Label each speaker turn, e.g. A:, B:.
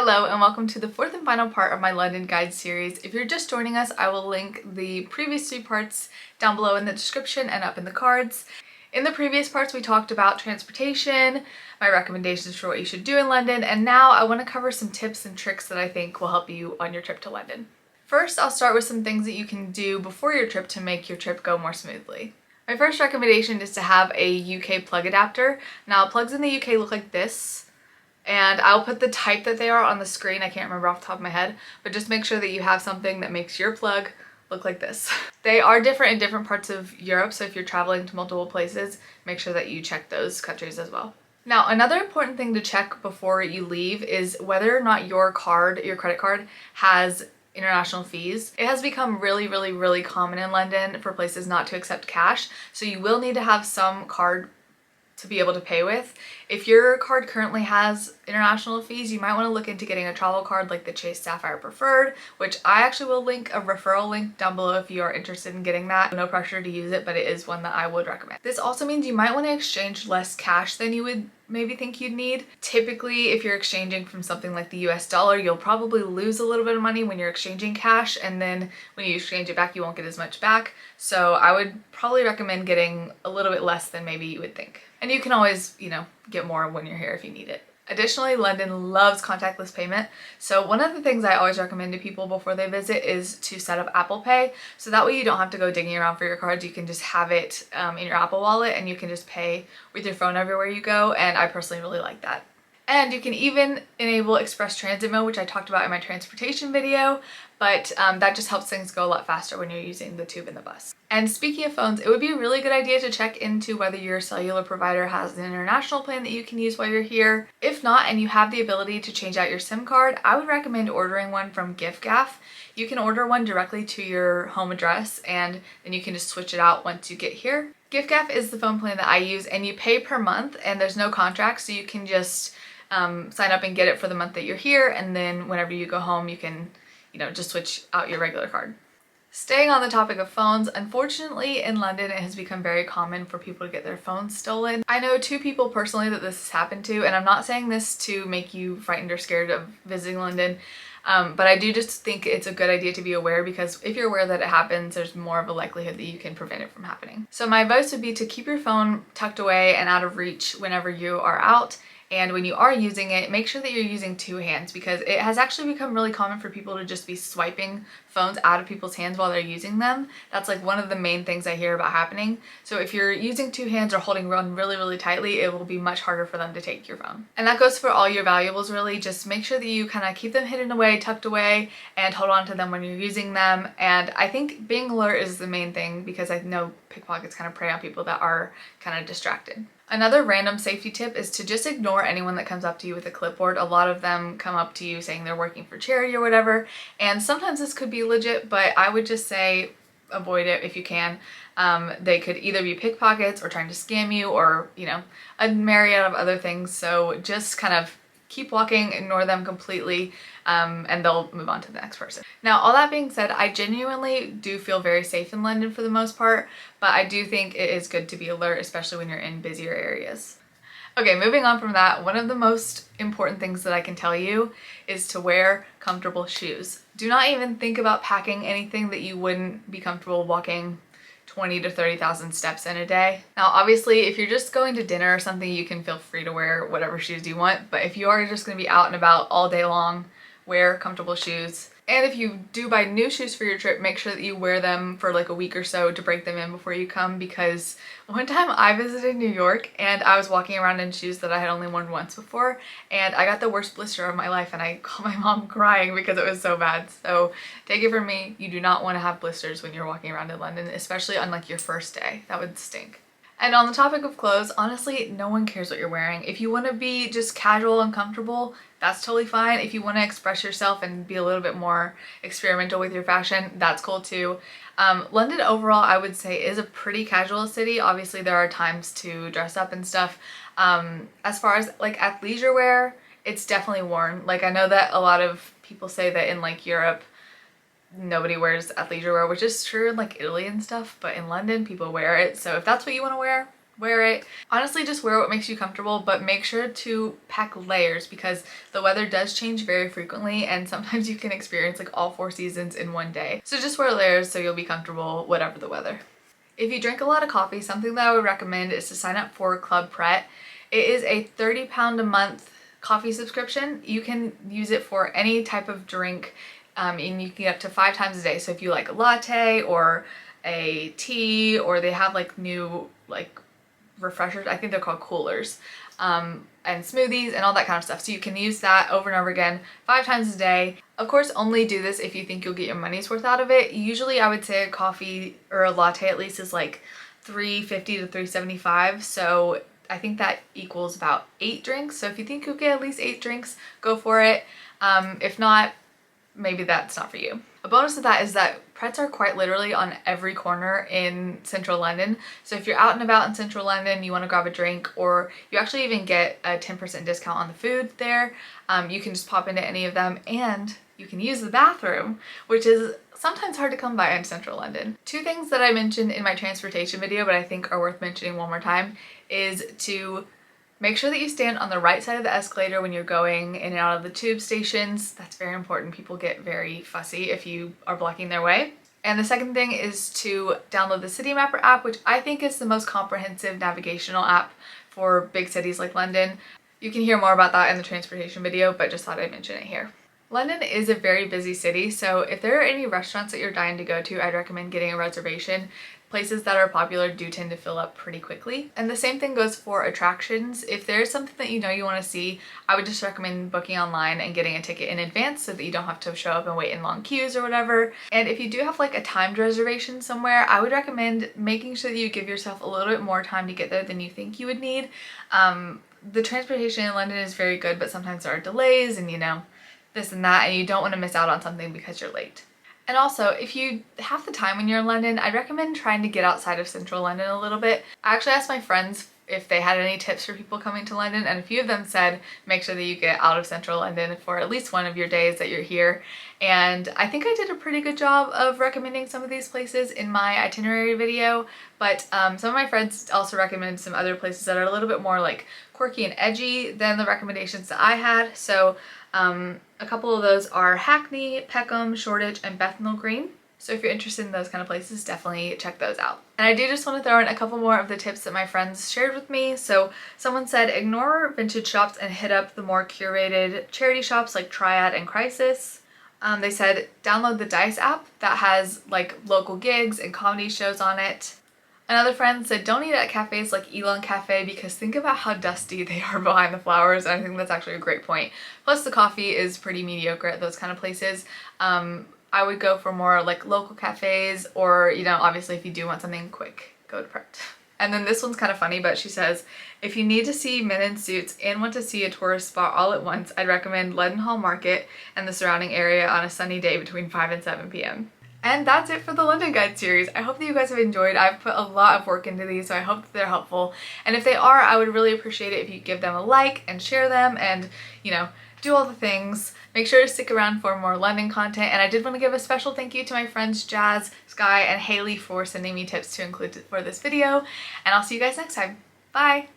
A: Hello and welcome to the fourth and final part of my London guide series. If you're just joining us, I will link the previous 3 parts down below in the description and up in the cards. In the previous parts we talked about transportation, my recommendations for what you should do in London, and now I want to cover some tips and tricks that I think will help you on your trip to London. First, I'll start with some things that you can do before your trip to make your trip go more smoothly. My first recommendation is to have a UK plug adapter. Now plugs in the UK look like this. And I'll put the type that they are on the screen. I can't remember off the top of my head, but just make sure that you have something that makes your plug look like this. They are different in different parts of Europe, so if you're traveling to multiple places, make sure that you check those countries as well. Now, another important thing to check before you leave is whether or not your credit card has international fees. It has become really common in London for places not to accept cash, so you will need to have some card to be able to pay with. If your card currently has international fees, you might want to look into getting a travel card like the Chase Sapphire Preferred, which I actually will link a referral link down below if you are interested in getting that. No pressure to use it, but it is one that I would recommend. This also means you might want to exchange less cash than you would maybe think you'd need. Typically, if you're exchanging from something like the US dollar, you'll probably lose a little bit of money when you're exchanging cash, and then when you exchange it back, you won't get as much back. So I would probably recommend getting a little bit less than maybe you would think. And you can always, get more when you're here if you need it. Additionally, London loves contactless payment. So one of the things I always recommend to people before they visit is to set up Apple Pay. So that way you don't have to go digging around for your cards. You can just have it in your Apple Wallet and you can just pay with your phone everywhere you go. And I personally really like that. And you can even enable express transit mode, which I talked about in my transportation video, but that just helps things go a lot faster when you're using the tube and the bus. And speaking of phones, it would be a really good idea to check into whether your cellular provider has an international plan that you can use while you're here. If not, and you have the ability to change out your SIM card, I would recommend ordering one from giffgaff. You can order one directly to your home address and then you can just switch it out once you get here. giffgaff is the phone plan that I use, and you pay per month and there's no contract, so you can just sign up and get it for the month that you're here, and then whenever you go home you can just switch out your regular card. Staying on the topic of phones, unfortunately in London it has become very common for people to get their phones stolen. I know 2 people personally that this has happened to, and I'm not saying this to make you frightened or scared of visiting London, but I do just think it's a good idea to be aware, because if you're aware that it happens, there's more of a likelihood that you can prevent it from happening. So my advice would be to keep your phone tucked away and out of reach whenever you are out. And when you are using it, make sure that you're using 2 hands, because it has actually become really common for people to just be swiping phones out of people's hands while they're using them. That's like one of the main things I hear about happening. So if you're using 2 hands or holding one really tightly, it will be much harder for them to take your phone. And that goes for all your valuables really. Just make sure that you kind of keep them hidden away, tucked away, and hold on to them when you're using them. And I think being alert is the main thing, because I know pickpockets kind of prey on people that are kind of distracted. Another random safety tip is to just ignore anyone that comes up to you with a clipboard. A lot of them come up to you saying they're working for charity or whatever, and sometimes this could be legit, but I would just say avoid it if you can. They could either be pickpockets or trying to scam you, or a myriad of other things. So just kind of keep walking, ignore them completely, and they'll move on to the next person. Now, all that being said, I genuinely do feel very safe in London for the most part, but I do think it is good to be alert, especially when you're in busier areas. Okay, moving on from that, one of the most important things that I can tell you is to wear comfortable shoes. Do not even think about packing anything that you wouldn't be comfortable walking 20 to 30,000 steps in a day. Now obviously if you're just going to dinner or something, you can feel free to wear whatever shoes you want, but if you are just going to be out and about all day long, wear comfortable shoes. And if you do buy new shoes for your trip, make sure that you wear them for like a week or so to break them in before you come, because one time I visited New York and I was walking around in shoes that I had only worn once before, and I got the worst blister of my life, and I called my mom crying because it was so bad. So take it from me, you do not want to have blisters when you're walking around in London, especially on like your first day. That would stink. And on the topic of clothes, honestly, no one cares what you're wearing. If you want to be just casual and comfortable, that's totally fine. If you want to express yourself and be a little bit more experimental with your fashion, that's cool too. London overall, I would say, is a pretty casual city. Obviously, there are times to dress up and stuff. As far as like athleisure wear, it's definitely worn. Like I know that a lot of people say that in like Europe, nobody wears athleisure wear, which is true in like Italy and stuff, but in London people wear it. So if that's what you want to wear, wear it. Honestly, just wear what makes you comfortable, but make sure to pack layers because the weather does change very frequently and sometimes you can experience like all 4 seasons in one day. So just wear layers so you'll be comfortable whatever the weather. If you drink a lot of coffee, something that I would recommend is to sign up for Club Pret. It is a £30 a month coffee subscription. You can use it for any type of drink and you can get up to 5 times a day. So if you like a latte or a tea, or they have like new like refreshers, I think they're called coolers, and smoothies and all that kind of stuff. So you can use that over and over again 5 times a day. Of course, only do this if you think you'll get your money's worth out of it. Usually I would say a coffee or a latte at least is like $3.50 to $3.75. So I think that equals about 8 drinks. So if you think you'll get at least 8 drinks, go for it. If not, maybe that's not for you. A bonus of that is that Prets are quite literally on every corner in central London. So if you're out and about in central London, you want to grab a drink, or you actually even get a 10% discount on the food there, you can just pop into any of them and you can use the bathroom, which is sometimes hard to come by in central London. 2 things that I mentioned in my transportation video, but I think are worth mentioning one more time, is to make sure that you stand on the right side of the escalator when you're going in and out of the tube stations. That's very important. People get very fussy if you are blocking their way. And the second thing is to download the City Mapper app, which I think is the most comprehensive navigational app for big cities like London. You can hear more about that in the transportation video, but just thought I'd mention it here. London is a very busy city, so if there are any restaurants that you're dying to go to, I'd recommend getting a reservation. Places that are popular do tend to fill up pretty quickly. And the same thing goes for attractions. If there's something that you know you want to see, I would just recommend booking online and getting a ticket in advance so that you don't have to show up and wait in long queues or whatever. And if you do have like a timed reservation somewhere, I would recommend making sure that you give yourself a little bit more time to get there than you think you would need. The transportation in London is very good, but sometimes there are delays and this and that, and you don't want to miss out on something because you're late. And also, if you have the time when you're in London, I'd recommend trying to get outside of central London a little bit. I actually asked my friends if they had any tips for people coming to London, and a few of them said make sure that you get out of central London for at least one of your days that you're here. And I think I did a pretty good job of recommending some of these places in my itinerary video, but some of my friends also recommended some other places that are a little bit more like quirky and edgy than the recommendations that I had. So a couple of those are Hackney, Peckham, Shoreditch, and Bethnal Green. So if you're interested in those kind of places, definitely check those out. And I do just want to throw in a couple more of the tips that my friends shared with me. So someone said ignore vintage shops and hit up the more curated charity shops like Triad and Crisis. They said download the Dice app that has like local gigs and comedy shows on it. Another friend said don't eat at cafes like Elon Cafe because think about how dusty they are behind the flowers, and I think that's actually a great point. Plus the coffee is pretty mediocre at those kind of places. I would go for more like local cafes, or obviously if you do want something quick, go to Pret. And then this one's kind of funny, but she says if you need to see men in suits and want to see a tourist spot all at once, I'd recommend Leadenhall Market and the surrounding area on a sunny day between 5 and 7 p.m. And that's it for the London Guide series. I hope that you guys have enjoyed. I've put a lot of work into these, so I hope that they're helpful. And if they are, I would really appreciate it if you give them a like and share them and, do all the things. Make sure to stick around for more London content. And I did want to give a special thank you to my friends Jazz, Sky, and Haley for sending me tips to include for this video. And I'll see you guys next time. Bye!